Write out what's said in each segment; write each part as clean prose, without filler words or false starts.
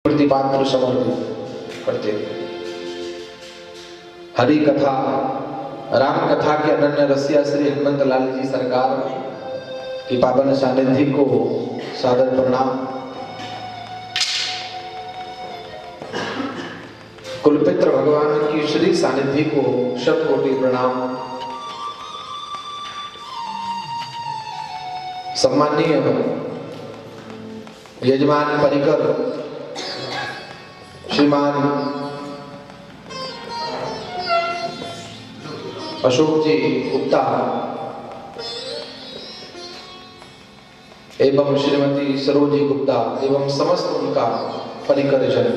प्रतिपात्र समर्पित करते। हरि कथा राम कथा के अनन्य रसिया श्री हनुमंत लाल जी सरकार की पावन सानिध्य को सादर प्रणाम। कुलपित्र भगवान की श्री सानिध्य को शतकोटि प्रणाम। सम्माननीय यजमान परिकर श्रीमान अशोक जी गुप्ता एवं श्रीमती सरोजी गुप्ता एवं समस्त उनका परिकर जन,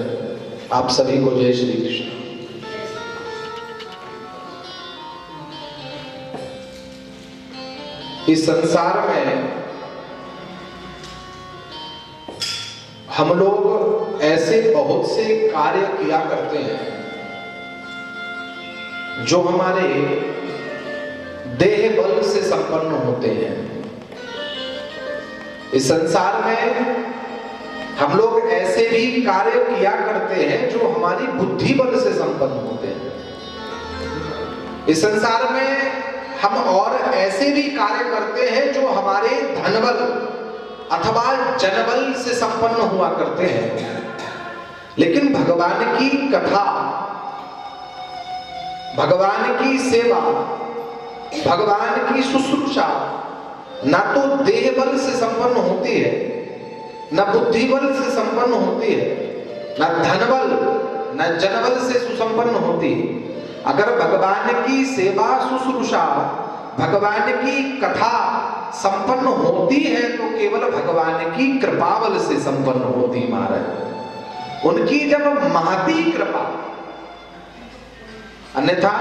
आप सभी को जय श्री कृष्ण। इस संसार में हम लोग ऐसे बहुत से कार्य किया करते हैं जो हमारे देह बल से संपन्न होते हैं। इस संसार में हम लोग ऐसे भी कार्य किया करते हैं जो हमारी बुद्धि बल से संपन्न होते हैं। इस संसार में हम और ऐसे भी कार्य करते हैं जो हमारे धनबल अथवा जनबल से संपन्न हुआ करते हैं। लेकिन भगवान की कथा, भगवान की सेवा, भगवान की शुश्रूषा ना तो देह बल से संपन्न होती है, ना बुद्धि बल से संपन्न होती है, ना धनबल ना जनबल से सुसंपन्न होती है। अगर भगवान की सेवा शुश्रूषा, भगवान की कथा संपन्न होती है तो केवल भगवान की कृपा बल से संपन्न होती महाराज। उनकी जब महती कृपा, अन्यथा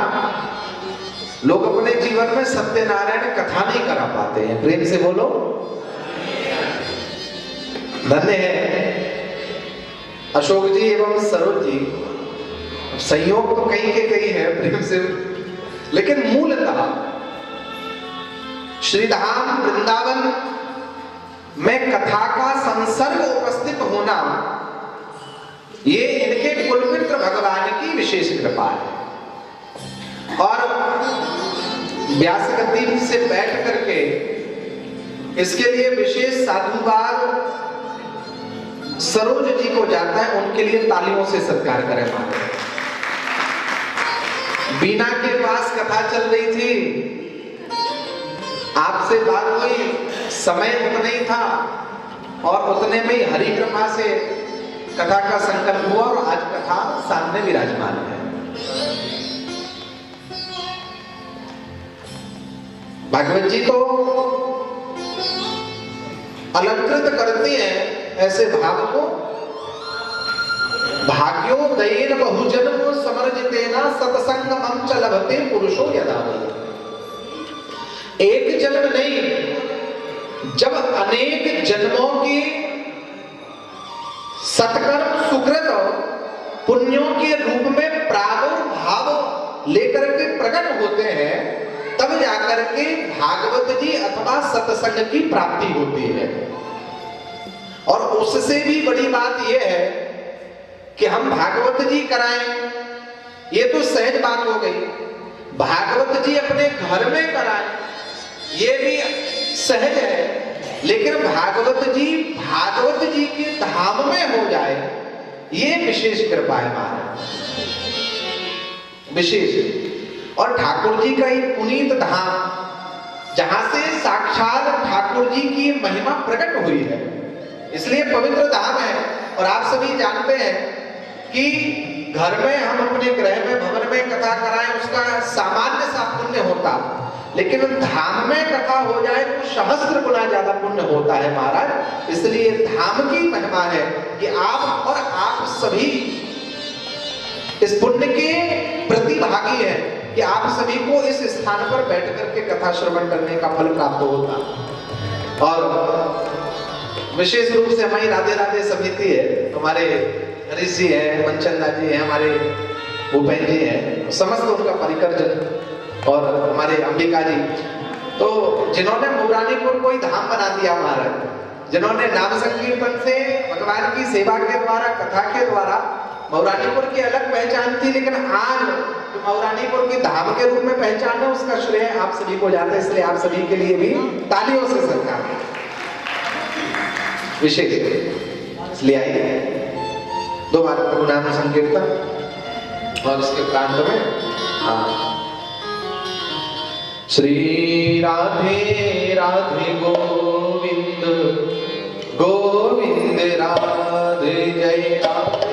लोग अपने जीवन में सत्यनारायण कथा नहीं करा पाते हैं। प्रेम से बोलो धन्य है अशोक जी एवं सरोज जी। संयोग तो कहीं के कहीं है प्रेम से, लेकिन मूलतः श्रीधाम वृंदावन में कथा का संसर्ग उपस्थित होना ये इनके कुलमित्र भगवान की विशेष कृपा है। और व्यास गद्दी से बैठ करके इसके लिए विशेष साधुवाद सरोज जी को जाता है। उनके लिए तालियों से सत्कार करें मानो। बीना के पास कथा चल रही थी, आपसे बात हुई, समय उतना ही था और उतने में ही हरि कृपा से कथा का संकल्प हुआ और आज कथा सामने विराजमान है। भागवत जी तो अलंकृत करते हैं ऐसे भाव को। भाग्योदयेन बहुजन्म समर्जितेना सत्संगमं च लभते पुरुषो यदा वै। एक जन्म नहीं, जब अनेक जन्मों की सत्कर्म सुकृत पुण्यों के रूप में प्रादुर्भाव लेकर के प्रकट होते हैं, तब जाकर के भागवत जी अथवा सत्संग की प्राप्ति होती है। और उससे भी बड़ी बात यह है कि हम भागवत जी कराएं, ये तो सहज बात हो गई। भागवत जी अपने घर में कराएं, ये भी सहज है। लेकिन भागवत जी के धाम में हो जाए, ये विशेष कृपा है महाराज, विशेष। और ठाकुर जी का एक पुनीत धाम, जहां से साक्षात ठाकुर जी की महिमा प्रकट हुई है, इसलिए पवित्र धाम है। और आप सभी जानते हैं कि घर में हम अपने गृह में भवन में कथा कराएं, उसका सामान्य सा पुण्य होता, लेकिन धाम में कथा हो जाए तो सहस्त्र गुना ज्यादा पुण्य होता है महाराज। इसलिए धाम की महिमा है कि आप और आप सभी इस पुण्य के प्रतिभागी हैं कि आप सभी को इस स्थान पर बैठ करके कथा श्रवण करने का फल प्राप्त होता। और विशेष रूप से हमारी राधे राधे समिति है, हमारे हरीश जी है, मनचंदा जी है, हमारे भूपेन जी है, समस्त उनका परिकर जन और हमारे अंबिका जी, तो जिन्होंने मुरारीपुर को ही धाम बना दिया महाराज। जिन्होंने नाम संकीर्तन से भगवान की सेवा के द्वारा, कथा के द्वारा मौरानीपुर की अलग पहचान थी, लेकिन आज जो मौरानीपुर की धाम के रूप में पहचान है उसका श्रेय आप सभी को जाता है। इसलिए आप सभी के लिए भी तालियों से सरकार विशेष इसलिए आइए दो बार प्रभु नाम संकीर्तन और इसके प्रांत में श्री राधे राधे गोविंद गोविंद राधे जय राधे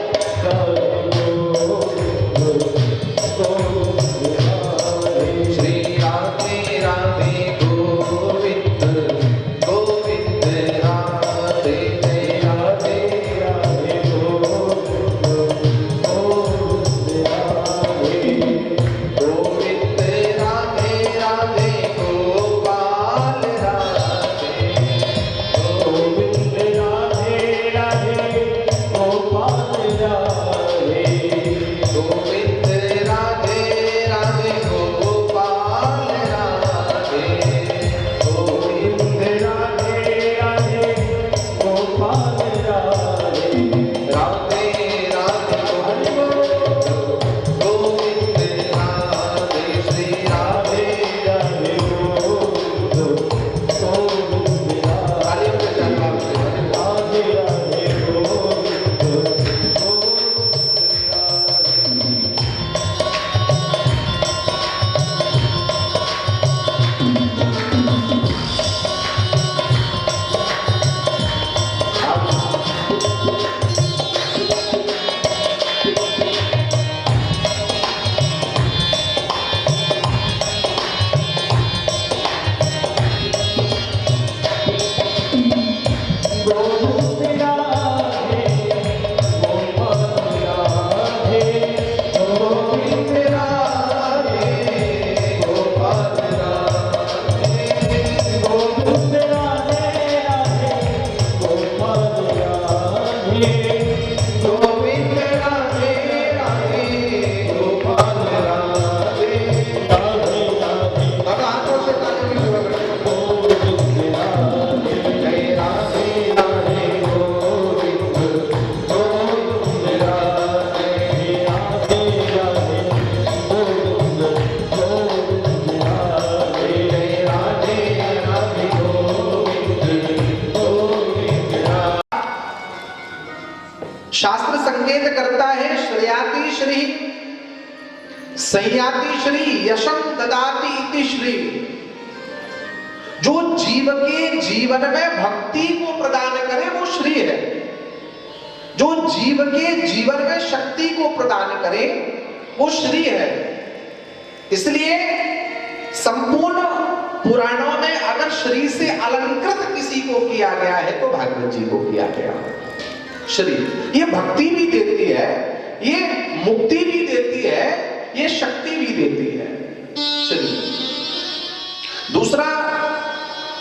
शास्त्र संकेत करता है श्रेयाति श्री संयाति श्री यशम ददाति इति श्री। जो जीव के जीवन में भक्ति को प्रदान करे वो श्री है। जो जीव के जीवन में शक्ति को प्रदान करे वो श्री है। इसलिए संपूर्ण पुराणों में अगर श्री से अलंकृत किसी को किया गया है तो भागवत जी को किया गया। श्री ये भक्ति भी देती है, ये मुक्ति भी देती है, ये शक्ति भी देती है श्री। दूसरा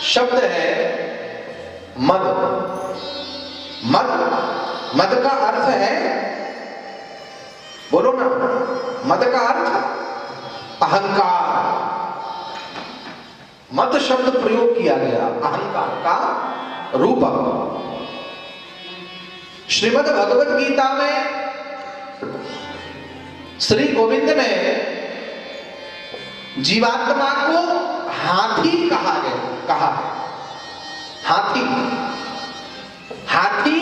शब्द है मद। मद, मद का अर्थ है, बोलो ना, मद का अर्थ अहंकार। मद शब्द प्रयोग किया गया अहंकार का रूपक। श्रीमद् भगवत गीता में श्री गोविंद ने जीवात्मा को हाथी कहा है। हाथी, हाथी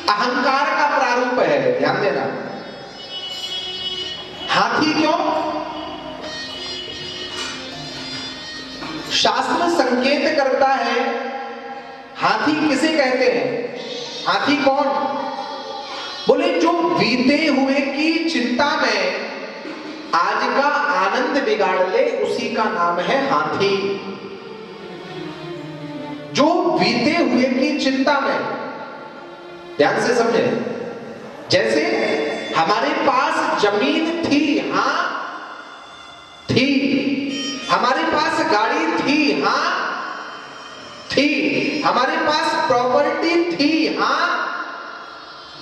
अहंकार का प्रारूप है, ध्यान देना। हाथी क्यों? शास्त्र संकेत करता है हाथी किसे कहते हैं। हाथी कौन? बोले जो बीते हुए की चिंता में आज का आनंद बिगाड़ ले उसी का नाम है हाथी। जो बीते हुए की चिंता में, ध्यान से समझे, जैसे हमारे पास जमीन थी, हां थी, हमारे पास गाड़ी थी, हां थी, हमारे पास प्रॉपर्टी थी, हां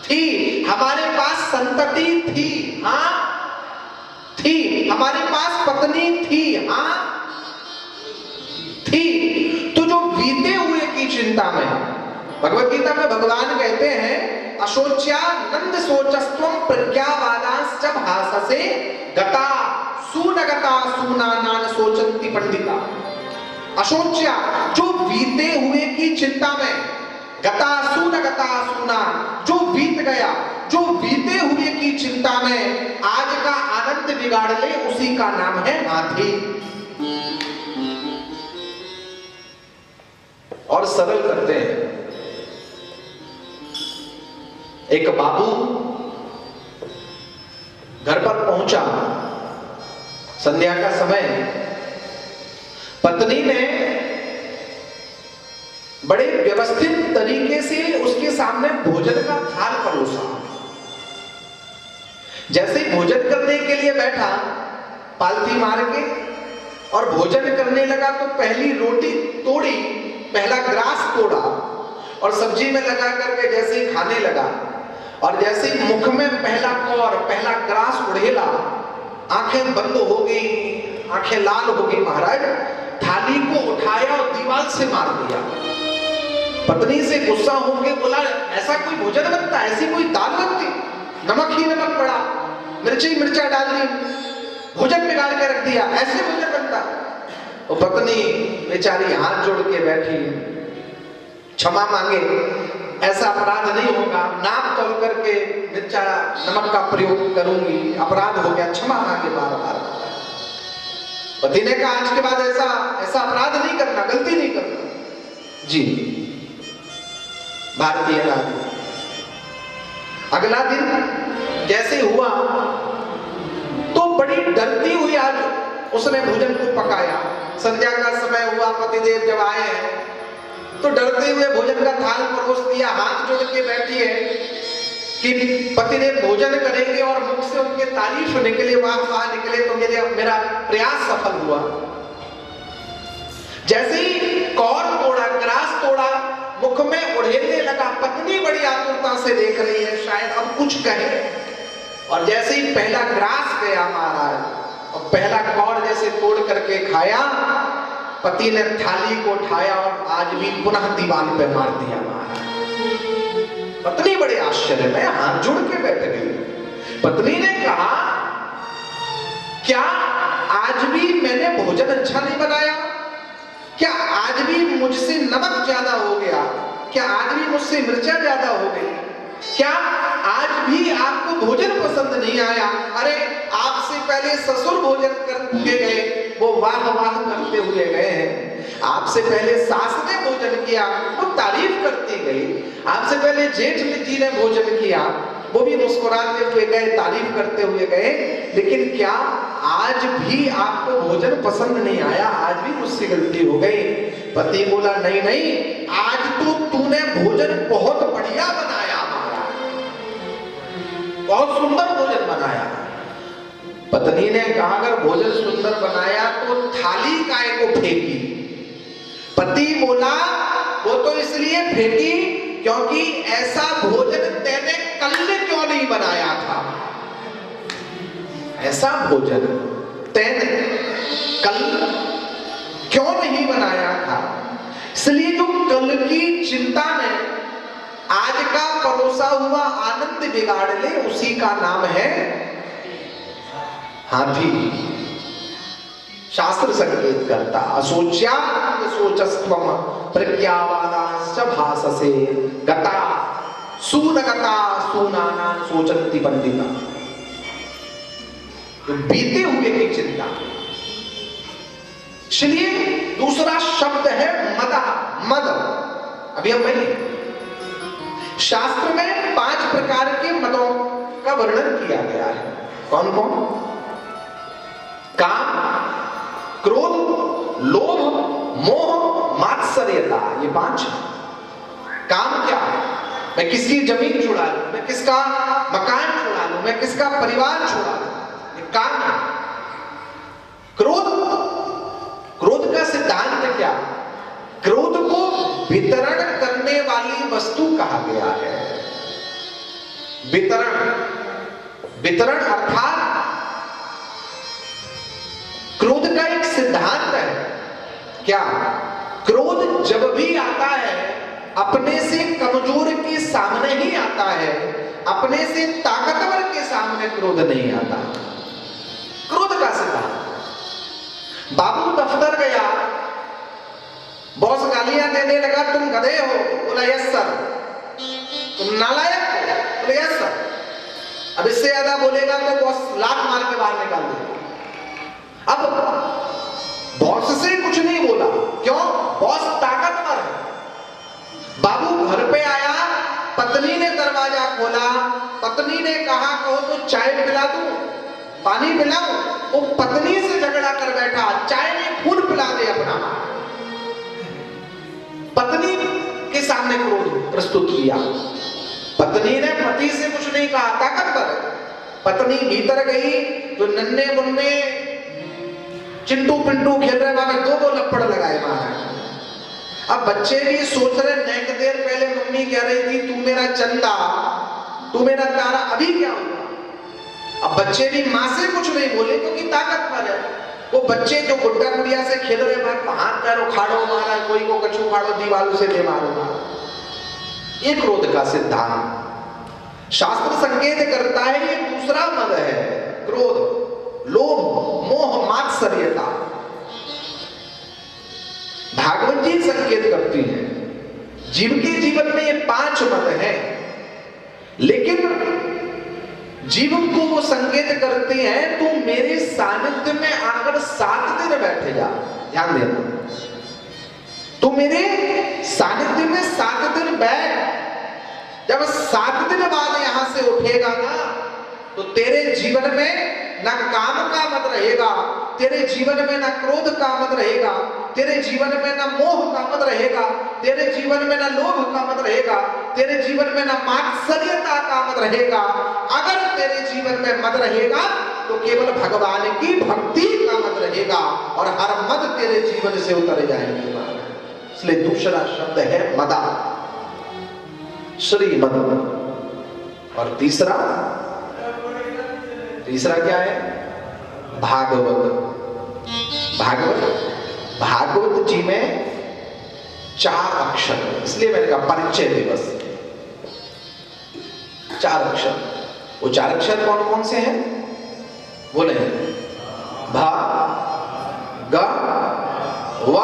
थी, हमारे पास संतति थी, हां थी, हमारे पास पत्नी थी, हां थी। तो जो बीते हुए की चिंता में भगवत गीता में भगवान कहते हैं अशोच्यानंद सोचस्त्वं प्रज्ञावादांश्च भाससे गता सुनगता सुनानान सोचन्ति पंडिता। अशोच्या जो बीते हुए की चिंता में, गता सुनगता सुना जो बीत गया, जो बीते हुए की चिंता में आज का आनंद बिगाड़ ले, उसी का नाम है हाथी। और सरल करते हैं। एक बाबू घर पर पहुंचा, संध्या का समय, पत्नी ने बड़े व्यवस्थित तरीके से उसके सामने भोजन का थाल परोसा। जैसे ही भोजन करने के लिए बैठा, पालथी मार के और भोजन करने लगा, तो पहली रोटी तोड़ी, पहला ग्रास तोड़ा और सब्जी में लगा करके जैसे ही खाने लगा, और जैसे ही मुख में पहला कौर, पहला ग्रास उड़ेला, आंखें बंद हो गई, आंखें लाल हो गई महाराज, थाली को उठाया और दीवार से मार दिया। पत्नी से गुस्सा होके बोला, ऐसा कोई भोजन बनता, ऐसी कोई दाल बनती, नमक ही नमक पड़ा, मिर्ची मिर्चा डाल दी, भोजन बिगाड़ के रख दिया, ऐसे भोजन बनता। वो पत्नी बेचारी हाथ जोड़ के बैठी, क्षमा मांगे, ऐसा अपराध नहीं होगा, नाप तोल करके मिर्चा नमक का प्रयोग करूंगी, अपराध हो गया, क्षमा मांगे बार बार। पति ने कहा आज के बाद ऐसा अपराध नहीं करना, गलती नहीं करना जी। भारतीय राज। अगला दिन जैसे हुआ तो बड़ी डरती हुई आज उसने भोजन को पकाया। संध्या का समय हुआ, पतिदेव जब आए हैं तो डरते हुए भोजन का थाल परोस दिया, हाथ जोड़ के बैठी है कि पतिदेव भोजन करेंगे और मुख से उनके तारीफ निकले, वाह वाह निकले तो मेरा प्रयास सफल हुआ। जैसे ही कौर तोड़ा, ग्रास तोड़ा, मुख में उड़ेलने लगा, पत्नी बड़ी आतुरता से देख रही है, शायद अब कुछ कहे। और जैसे ही पहला ग्रास गया महाराज, और पहला कौर जैसे तोड़ करके खाया, पति ने थाली को उठाया और आज भी पुनः दीवार पे मार दिया महाराज। पत्नी बड़े आश्चर्य में हाथ जोड़ के बैठ गई। पत्नी ने कहा, क्या आज भी मैंने भोजन अच्छा नहीं बनाया? क्या आज भी मुझसे नमक ज्यादा हो गया? क्या आज भी मुझसे मिर्चा ज्यादा हो गई? क्या आज भी आपको भोजन पसंद नहीं आया? अरे आपसे पहले ससुर भोजन करके गए, वो वाह वाह करते हुए गए हैं। आपसे पहले सास ने भोजन किया, वो तारीफ करती गई। आपसे पहले जेठ जी ने भोजन किया, वो भी मुस्कुराते हुए गए, तारीफ करते हुए गए। लेकिन क्या आज भी आपको भोजन पसंद नहीं आया? आज भी मुझसे गलती हो गई। पति बोला, नहीं नहीं, आज तो तूने भोजन बहुत बढ़िया बनाया महाराज, बहुत सुंदर भोजन बनाया। पत्नी ने कहा, अगर भोजन सुंदर बनाया तो थाली काहे को फेंकी? पति बोला, वो तो इसलिए फेंकी क्योंकि ऐसा भोजन तेने कल क्यों नहीं बनाया था? ऐसा भोजन तेने कल क्यों नहीं बनाया था? इसलिए जो कल की चिंता में आज का परोसा हुआ आनंद बिगाड़ ले, उसी का नाम है हाथी। शास्त्र संकेत करता, अशोच्या सोचस्त्वम प्रज्ञावादांश्च भाससे गता सुनगता सुनाना सोचन्ति पंडिता। तो बीते हुए की चिंता। चलिए दूसरा शब्द है मदा, मद। अभी हम पढ़ेंगे, शास्त्र में 5 प्रकार के मदों का वर्णन किया गया है। कौन कौन? काम, क्रोध, लोभ, मोह, मात्सर्यता, ये 5। काम क्या है? मैं किसकी जमीन छुड़ा लूं, मैं किसका मकान छुड़ा लूं, मैं किसका परिवार छुड़ा लूं, ये काम है। क्रोध, क्रोध का सिद्धांत क्या? क्रोध को वितरण करने वाली वस्तु कहा गया है। वितरण, वितरण अर्थात क्रोध का एक सिद्धांत है। क्या? क्रोध जब भी आता है अपने से कमजोर के सामने ही आता है, अपने से ताकतवर के सामने क्रोध नहीं आता। क्रोध का सिद्धांत। बाबू दफ्तर गया, बॉस गालियां देने लगा, तुम गधे हो, बोला यस सर। तुम नालायक हो, बोले यस सर। अब इससे ज्यादा बोलेगा तो बॉस लात मार के बाहर निकाल देगा। अब बॉस से कुछ नहीं बोला, क्यों? बॉस ताकतवर है। बाबू घर पे आया, पत्नी ने दरवाजा खोला, पत्नी ने कहा कहो तो चाय पिला दूं, पानी पिलाऊं? वो पत्नी से झगड़ा कर बैठा, चाय में खून पिला दे अपना। पत्नी के सामने क्रोध प्रस्तुत किया। पत्नी ने पति से कुछ नहीं कहा, ताकतवर। पत्नी भीतर गई तो नन्हे मुन्ने चिंटू पिंटू खेल रहे, वहां दो लपड़ लगाए महाराज। अब बच्चे भी सोच रहे, नेक देर पहले मम्मी कह रही थी तू मेरा चंदा, तू मेरा तारा, अभी क्या हुआ? अब बच्चे भी मां से कुछ नहीं बोले क्योंकि ताकतवर है। वो बच्चे जो गुड्डा गुड़िया से खेल रहे, हाथ पैर उखाड़ो मारा, कोई को कछु उखाड़ो, दीवारों से दे मारो। ये क्रोध का सिद्धांत शास्त्र संकेत करता है। ये दूसरा मद है क्रोध, लोभ, मोह, मात्सर्यता। भागवत जी संकेत करती है जीव के जीवन में ये 5 मद हैं, लेकिन जीव को वो संकेत करते हैं तू मेरे सानिध्य में आकर 7 दिन बैठ जा। ध्यान देना, तू मेरे सानिध्य में 7 दिन बैठ। जब 7 दिन बाद यहां से उठेगा ना, तो तेरे जीवन में ना काम का मत रहेगा, तेरे जीवन में ना क्रोध का मत रहेगा, तेरे जीवन में ना मोह का मत रहेगा, तेरे जीवन में ना लोभ का मत रहेगा, तेरे जीवन में ना मात्सर्यता का मत रहेगा। अगर तेरे जीवन में मत रहेगा तो केवल भगवान की भक्ति का मत रहेगा और हर मद तेरे जीवन से उतर जाएंगे। इसलिए दूसरा शब्द है मदा, श्रीमद। और तीसरा क्या है? भागवत। भागवत जी में 4 अक्षर, इसलिए मैंने कहा परिचय दिवस। 4 अक्षर। वो 4 अक्षर कौन कौन से हैं? बोले भा, ग, व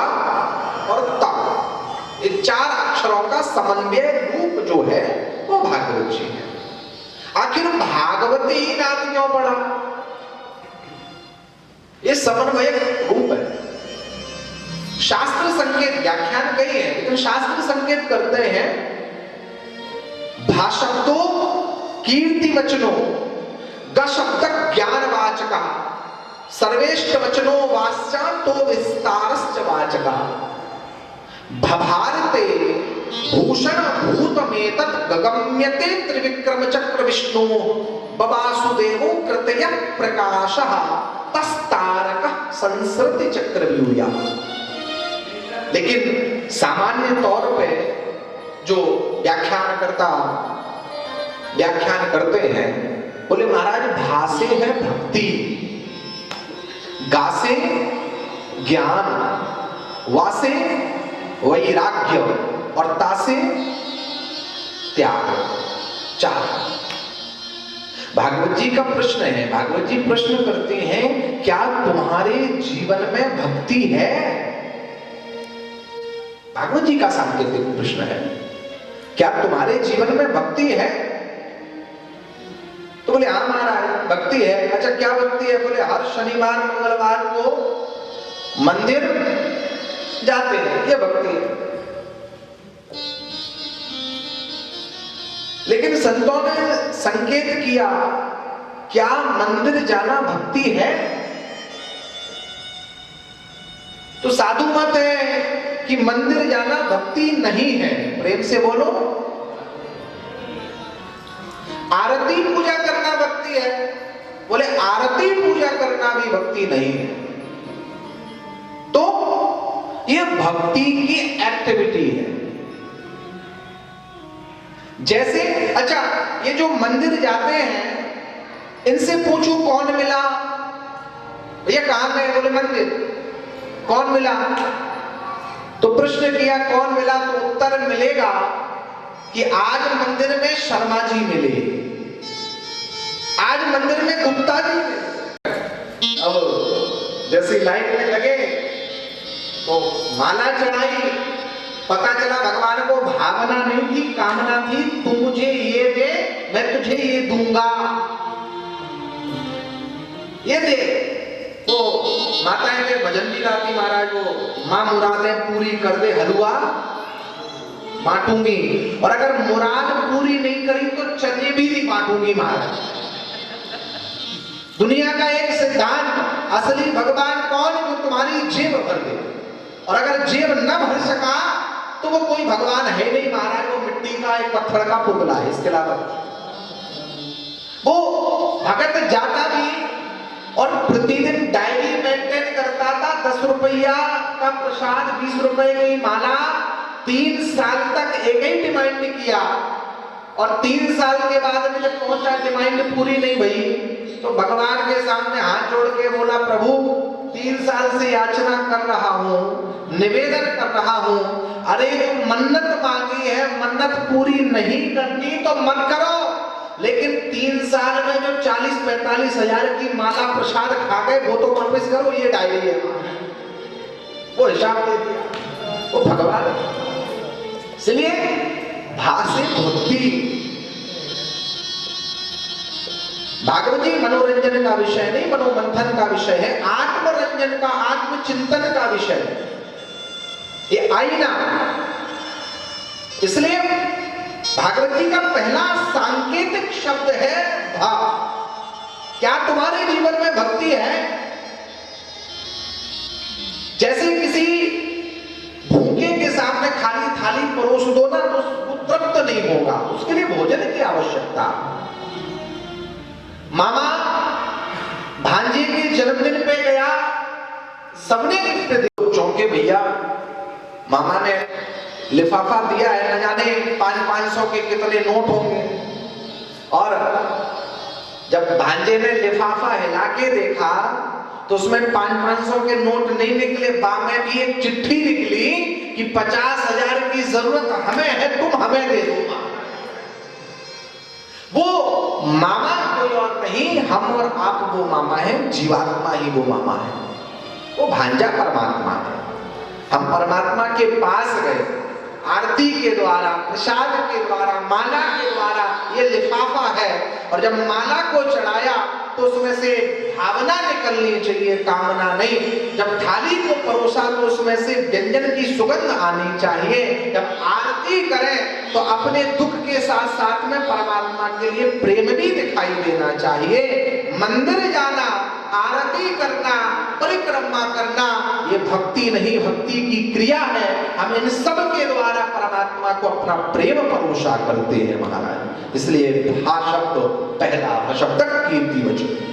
और ता। ये 4 अक्षरों का समन्वय रूप जो है वो भागवत जी है। आखिर भागवती ही नाम क्यों पड़ा? ये समन्वय रूप है। शास्त्र संकेत, व्याख्यान कई है लेकिन शास्त्र संकेत करते हैं भाषक्तो कीर्ति वचनो ग शब्द ज्ञानवाचक सर्वेष्ट वचनो वाच्यांतो विस्तारश्च वाचका भभारते भूषण भूतमेतत् गगम्यते त्रिविक्रम चक्र विष्णु बवासुदेवो कृतय प्रकाशः तस्तारक संसृति चक्रव्यूया। लेकिन सामान्य तौर पे जो व्याख्यानकर्ता व्याख्यान करते हैं, बोले महाराज भासे है भक्ति, गासे ज्ञान, वासे वैराग्य और तासे त्याग। 4 भागवत जी का प्रश्न है। भागवत जी प्रश्न करते हैं क्या तुम्हारे जीवन में भक्ति है? भागवत जी का सांकेतिक प्रश्न है, क्या तुम्हारे जीवन में भक्ति है? तो बोले हाँ महाराज भक्ति है। अच्छा क्या भक्ति है? बोले हर शनिवार मंगलवार को मंदिर जाते हैं, ये भक्ति है। लेकिन संतों ने संकेत किया क्या मंदिर जाना भक्ति है? तो साधु मत है कि मंदिर जाना भक्ति नहीं है। प्रेम से बोलो। आरती पूजा करना भक्ति है? बोले आरती पूजा करना भी भक्ति नहीं है। तो ये भक्ति की एक्टिविटी है। जैसे अच्छा ये जो मंदिर जाते हैं इनसे पूछो कौन मिला, भैया कहां गए? बोले मंदिर। कौन मिला? तो प्रश्न किया कौन मिला, तो उत्तर मिलेगा कि आज मंदिर में शर्मा जी मिले, आज मंदिर में गुप्ता जी मिले। अब जैसे लाइन में लगे तो माला चढ़ाई, पता चला भगवान को भावना नहीं थी, कामना थी, तू मुझे ये दे मैं तुझे ये दूंगा, ये दे। तो माताएं के भजन भी गाती महाराज को, मां मुरादें पूरी कर दे हलवा बांटूंगी, और अगर मुराद पूरी नहीं करी तो चने भी नहीं बांटूंगी महाराज। दुनिया का एक सिद्धांत, असली भगवान कौन, जो तुम्हारी जेब भर दे, और अगर जेब न भर सका तो वो कोई भगवान है नहीं महाराज, वो मिट्टी का एक पत्थर का पुतला है, इसके अलावा वो भगत जाता भी और प्रतिदिन डायरी मेंटेन करता था, 10 रुपया का प्रसाद, 20 रुपए की माला, 3 साल तक एक ही डिमांड किया, और 3 साल के बाद में जब पहुंचा डिमांड पूरी नहीं भई तो भगवान के सामने हाथ जोड़ के बोला, प्रभु 3 साल से याचना कर रहा हूं, निवेदन कर रहा हूं, अरे जो मन्नत मांगी है मन्नत पूरी नहीं करनी तो मत करो, लेकिन 3 साल में जो 40-45 हजार की माला प्रसाद खा गए वो तो वापस करो, ये डायरी है। वो हिसाब दे दिया वो भगवान। इसलिए भाषे भक्ति, भागवत जी मनोरंजन का विषय नहीं, मनोमंथन का विषय है, आत्मरंजन का, आत्मचिंतन का विषय है, ये आईना। इसलिए भागवत जी का पहला सांकेतिक शब्द है भाव। क्या तुम्हारे जीवन में भक्ति है? जैसे किसी भूखे के सामने खाली थाली परोस दो ना तो वो तृप्त नहीं होगा, उसके लिए भोजन की आवश्यकता। मामा भांजे के जन्मदिन पे गया, सबने गिफ्ट दिया, चौंके भैया मामा ने लिफाफा दिया है, न जाने 500-500 के कितने नोट होंगे, और जब भांजे ने लिफाफा हिला के देखा तो उसमें 500-500 के नोट नहीं निकले, में भी एक चिट्ठी निकली कि 50,000 की जरूरत हमें है, तुम हमें दे दो। वो मामा कोई और नहीं, हम और आप वो मामा है, जीवात्मा ही वो मामा है, वो भांजा परमात्मा है। हम परमात्मा के पास गए आरती के द्वारा, प्रसाद के द्वारा, माला के द्वारा, ये लिफाफा है, और जब माला को चढ़ाया तो उसमें से भावना निकलनी चाहिए, कामना नहीं। जब थाली को परोसा तो उसमें से व्यंजन की सुगंध आनी चाहिए। जब आरती करें तो अपने दुख के साथ साथ में परमात्मा के लिए प्रेम भी दिखाई देना चाहिए। मंदिर जाना, आरती करना, परिक्रमा करना, ये भक्ति नहीं, भक्ति की क्रिया है। हम इन सब के द्वारा परमात्मा को अपना प्रेम परोसा करते हैं महाराज। इसलिए भा शब्द पहला, शब्द कीर्ति वचन।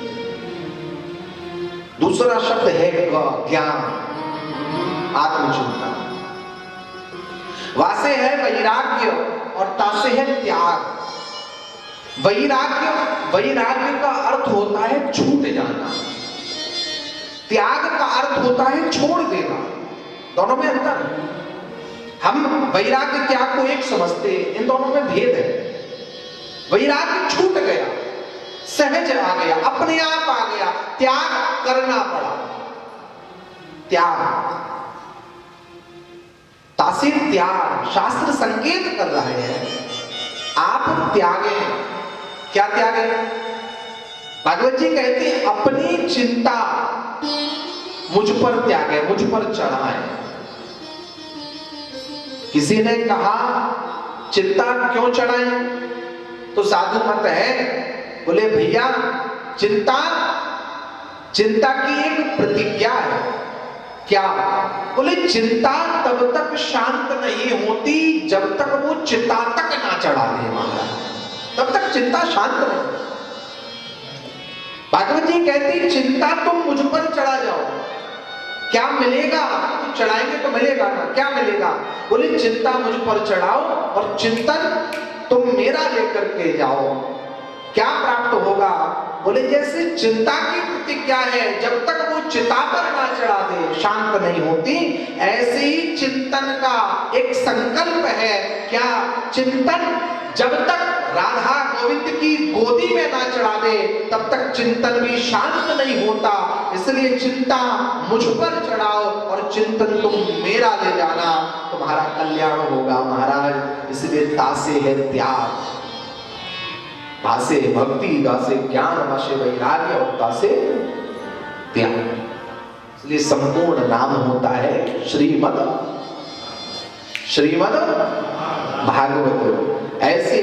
दूसरा शब्द है ज्ञान, आत्मचिंतन। वासे है वैराग्य और तासे है त्याग। वैराग्य का अर्थ होता है छूट जाना, त्याग का अर्थ होता है छोड़ देना। दोनों में अंतर है। हम वैराग्य त्याग को एक समझते हैं, इन दोनों में भेद है। वैराग्य छूट गया, सहज आ गया, अपने आप आ गया, त्याग करना पड़ा। त्याग, तासीर त्याग, शास्त्र संकेत कर रहे हैं आप त्यागे। क्या त्यागे? भागवत जी कहते हैं अपनी चिंता मुझ पर त्यागे, मुझ पर चढ़ाए। किसी ने कहा चिंता क्यों चढ़ाए? तो साधु मत है, बोले भैया चिंता की एक प्रतिज्ञा है। क्या? बोले चिंता तब तक शांत नहीं होती जब तक वो चिता तक ना चढ़ा दे महाराज, तब तक चिंता शांत नहीं। भागवत जी कहती चिंता तुम मुझ पर चढ़ा जाओ, क्या मिलेगा? तो चढ़ाएंगे तो मिलेगा ना, क्या मिलेगा? बोले चिंता मुझ पर चढ़ाओ और चिंतन तुम मेरा लेकर के जाओ। क्या प्राप्त होगा? बोले जैसे चिंता की प्रतिज्ञा है, जब तक वो चिता पर ना चढ़ा दे शांत नहीं होती, ऐसे ही चिंतन का एक संकल्प है। क्या चिंतन? जब तक राधा गोविंद की गोदी में ना चढ़ा दे तब तक चिंतन भी शांत नहीं होता। इसलिए चिंता मुझ पर चढ़ाओ और चिंतन तुम मेरा ले जाना, तुम्हारा कल्याण होगा महाराज। इसलिए तासे है त्याग, तासे भक्ति, तासे ज्ञान, तासे वैराग्य और तासे त्याग। इसलिए संपूर्ण नाम होता है श्रीमद् भागवत। ऐसे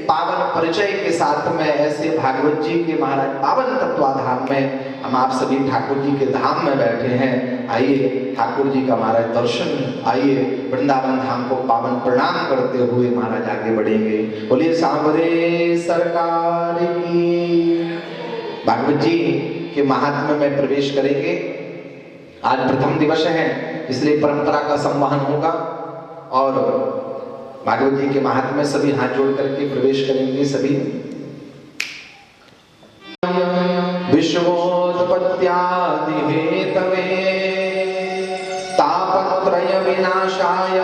पावन परिचय के साथ में, ऐसे भागवत जी के महाराज पावन तत्वाधाम में हम आप सभी ठाकुर जी के धाम में बैठे हैं। आइए ठाकुर जी का महाराज दर्शन, आइए वृंदावन धाम को पावन प्रणाम करते हुए महाराज आगे बढ़ेंगे। बोलिए सांवरे सरकार की। भागवत जी के महात्म्य में प्रवेश करेंगे। आज प्रथम दिवस है, इसलिए परंपरा का संवहन होगा और भागवत जी के महात्म्य में सभी हाथ जोड़ करके प्रवेश करेंगे। सभी विश्वोत्पत्त्यादि हेतवे तापत्रय विनाशाय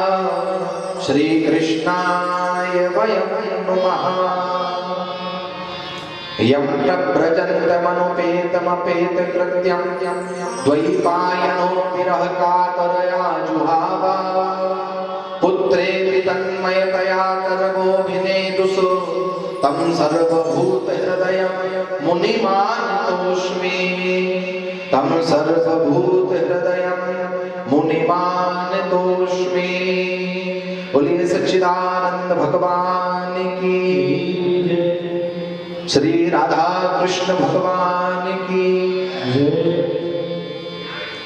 श्री कृष्णाय वयं नुमः। यं प्रव्रजन्तमनुपेतमपेत कृत्यं द्वैपायनो विरह कातरया जुहाव। पुत्रेति तन्मयतया कर्मोऽभिनेदुषु तं सर्वभूतहृदयं मुनिमानतोऽस्मि। तं सर्वभूतहृदयं मुनिमानतोऽस्मि। बोलिए सच्चिदानंद भगवान की, श्री राधा कृष्ण भगवान की।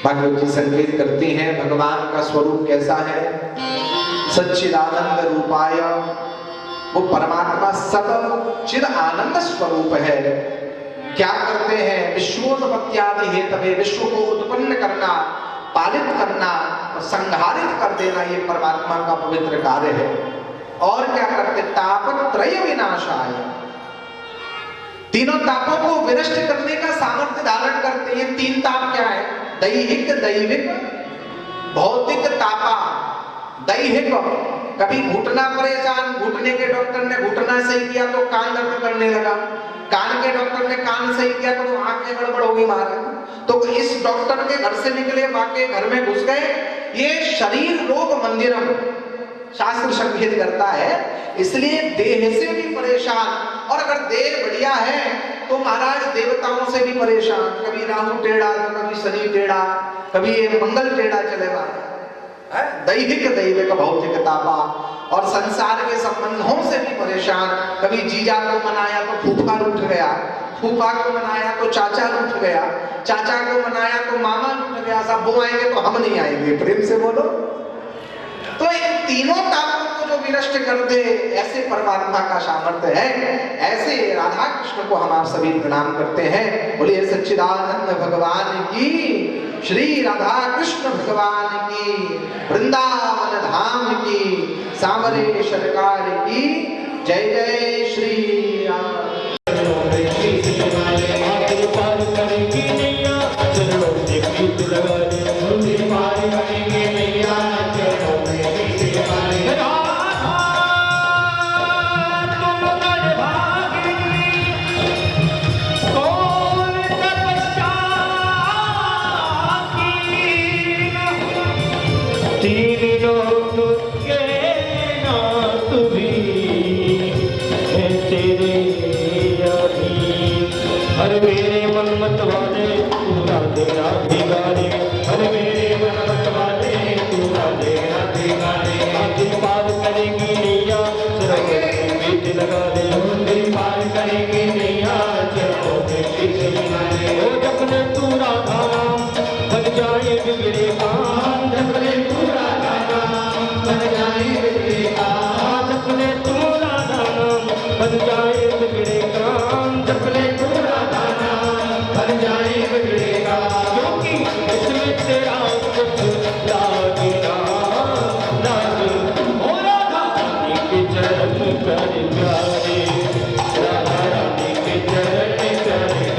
भागवत जी संकेत करती हैं भगवान का स्वरूप कैसा है। सच्चिदानंद रूपाय, वो परमात्मा सच्चिद आनंद स्वरूप है। क्या करते हैं? विश्वोत्पत्त्यादि हेतवे, विश्व को उत्पन्न करना, पालित करना और संहारित कर देना, ये परमात्मा का पवित्र कार्य है। और क्या करते? तापत्रय विनाशाय, तीनों तापों को विनष्ट करने का सामर्थ्य धारण करते हैं। तीन ताप क्या है? दैहिक, दैविक, भौतिक तापा। दैहिक, कभी घुटना परेशान, घुटने के डॉक्टर ने घुटना सही किया तो कान दर्द करने लगा, कान के डॉक्टर ने कान सही किया तो आंखें गड़बड़ होगी महाराज। तो इस डॉक्टर के घर से निकले, बाकी घर में घुस गए। ये शरीर रोग मंदिरम शास्त्र संकेत करता है। इसलिए देह से भी परेशान, और अगर देह बढ़िया है तो महाराज देवताओं से भी परेशान। कभी राहु टेढ़ा तो कभी शनि टेढ़ा, कभी ये मंगल टेढ़ा चलेगा। दैहिक, दैविक, भौतिक तापा, और संसार के संबंधों से भी परेशान। कभी जीजा को मनाया तो फूफा रूठ गया, फूफा को मनाया तो चाचा रूठ गया, चाचा को मनाया तो मामा रूठ गया। सब वो आएंगे तो हम नहीं आएंगे, प्रेम से बोलो। तो इन तीनों तापों को जो विनष्ट कर दे, ऐसे परमात्मा का सामर्थ्य है। ऐसे राधा कृष्ण को हम आप सभी प्रणाम करते हैं। बोलिए सच्चिदानंद भगवान की, श्री राधा कृष्ण भगवान की, वृंदावन धाम की, सांवरे सरकार की जय जय श्री राम। चरण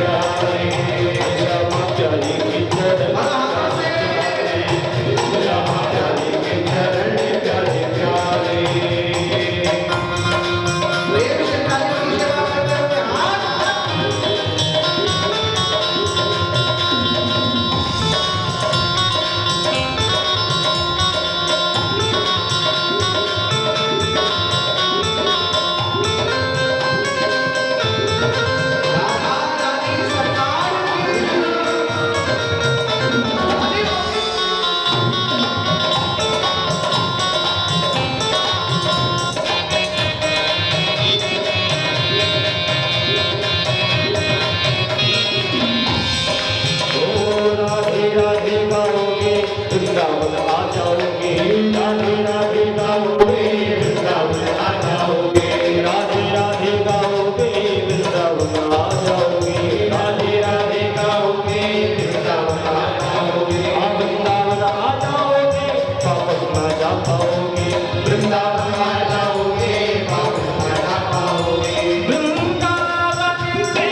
जाओगे, राधे राधे गाओगे वृंदावन आ जाओगे, राधे राधे गाओगे वृंदावन आ जाओगे, राधे राधे गाओगे वृंदावन आ जाओगे, आप वृंदावन आ जाओगे वापस न जा पाओगे, वृंदावन आ जाओगे वापस न जा पाओगे। वृंदावन के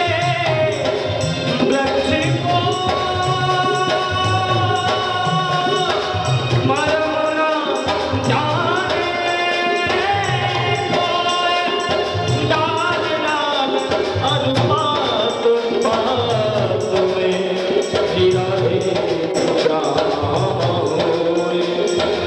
वृक्ष को मरना जाने कोई, डाल डाल अनुपात पात में हीरा रे श्याम होए,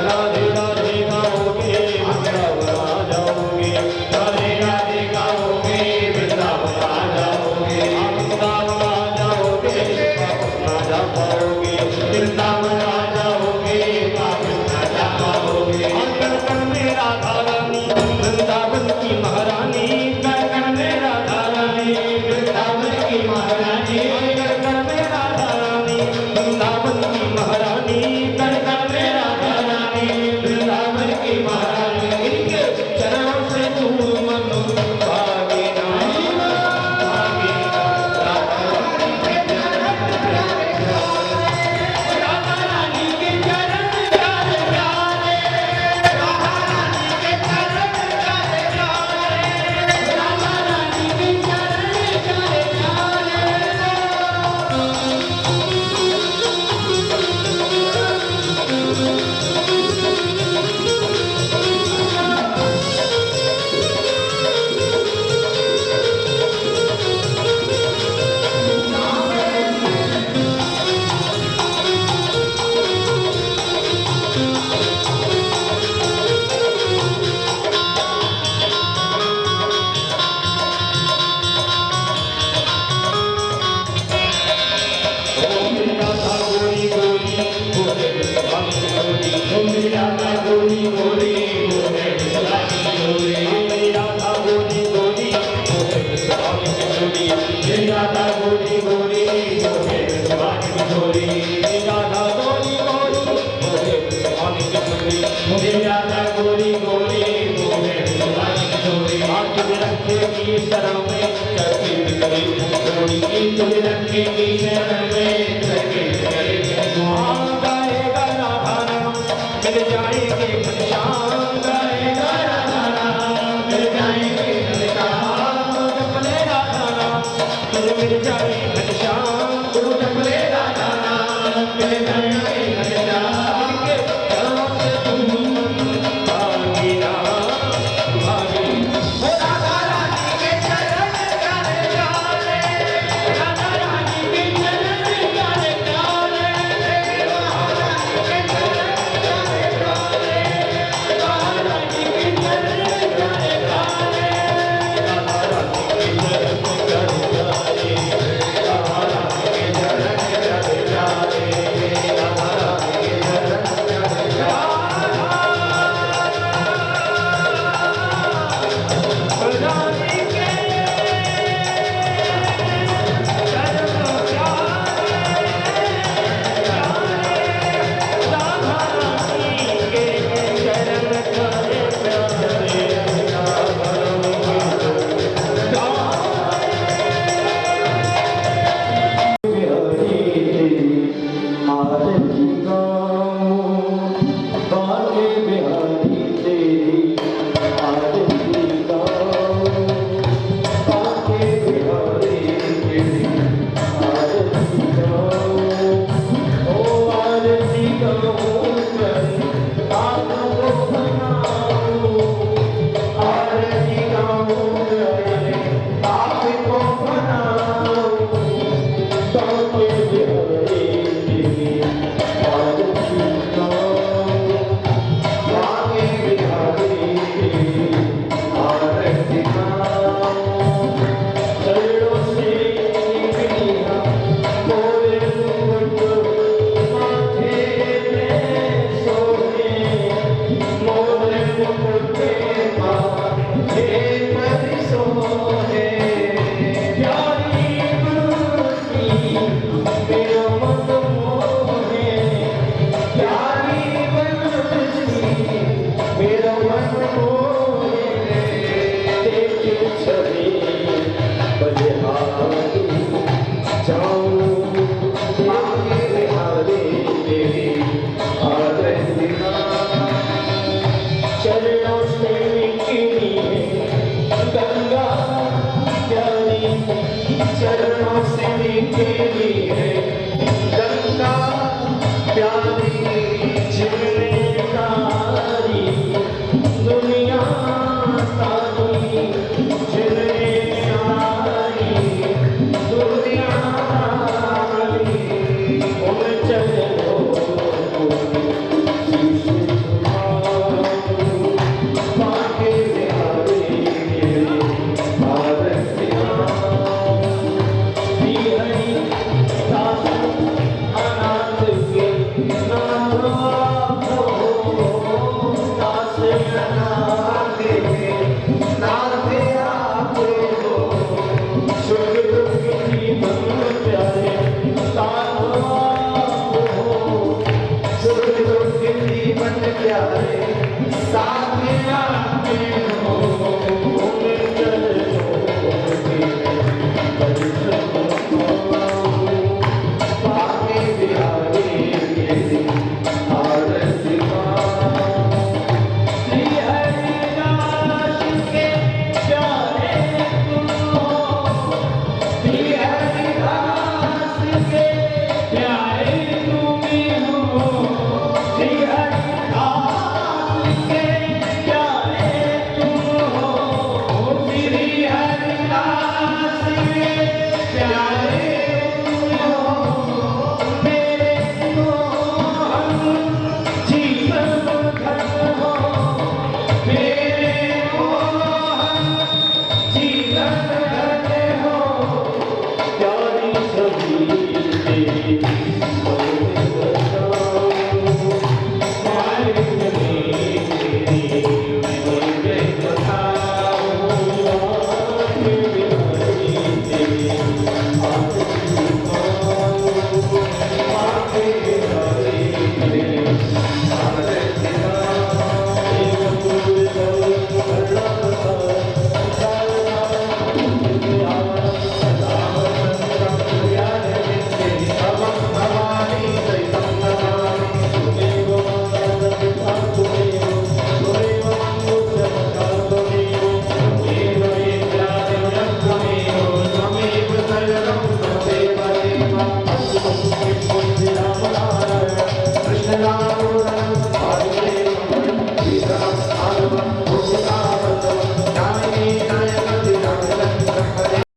राधे राधे गाओगे वृंदावन आ जाओगे, राधे राधे गाओगे वृंदावन आ जाओगे, वृंदावन आ जाओगे वापस ना जा पाओगे, वृंदावन आ जाओगे वापस ना जा पाओगे। कण कण में राधा रानी वृंदावन की महारानी, कण कण में राधा रानी वृंदावन की महारानी, कण कण में राधा रानी वृंदावन की महारानी, कण कण में राधा रानी वृंदावन की महारानी। इनके चरणों से दूर मन भागे ना, भागे ना। राधा रानी के चरण प्यारे प्यारे, राधा रानी के चरण प्यारे प्यारे, राधा रानी के चरण प्यारे प्यारे। राधा गोरी गोरी गोरे गोरी गोरी, राधा गोरी गोरी गोरे गोरी, राधा गोरी गोरी गोरे गोरी, राधा गोरी गोरी गोरे गोरी, राधा गोरी गोरी गोरे गोरी, राधा गोरी गोरी गोरे गोरी। आज रखेगी शरण में करके बिगड़ी गोरी, तुम रखेगी शरण में करके बिगड़ी। गाएगा राधा नाम मिल जाएंगे घनश्याम, गाएगा राधा नाम मिल जाएंगे घनश्याम, जपले राधा नाम मिल जाए घनश्याम, गुरु जपले राधा नाम मिल जाएंगे घनश्याम। इनके चरणों से तुम भागी ना भागी। ओ राधा रानी के चरण प्यारे प्यारे, राधा रानी के चरण प्यारे प्यारे, राधा रानी के चरण प्यारे प्यारे, राधा रानी के चरण प्यारे प्यारे, राधा रानी के चरण प्यारे प्यारे, राधा हंसने के लिए गंगा प्यारी जिम्मेदारी दुनिया सारी जिम्मेदारी दुनिया सारी उन चरणों को शीश झुकाऊं बाके बिहारी भारत श्री हरि दास अनाथ के नाथ दास अनाथ के नाथ आप हो सुख दुख जीवन प्यारे साथ आप हो सुख दुख जीवन प्यारे साथ आपके हो उन चरणों के दर्शन बाके बिहारी आरती श्री हरिदास के प्यारे तुम हो श्री हरिदास के प्यारे तुम हो श्री हरिदास के प्यारे तुम हो श्री हरिदास के प्यारे तुम हो मेरे मोहन जीवन धन हो मेरे मोहन जीवन धन हो प्यारी छवि तेरी बहुत बचाओ मालिक मेरी मैं बताऊं आँख बिहारी तेरी आँख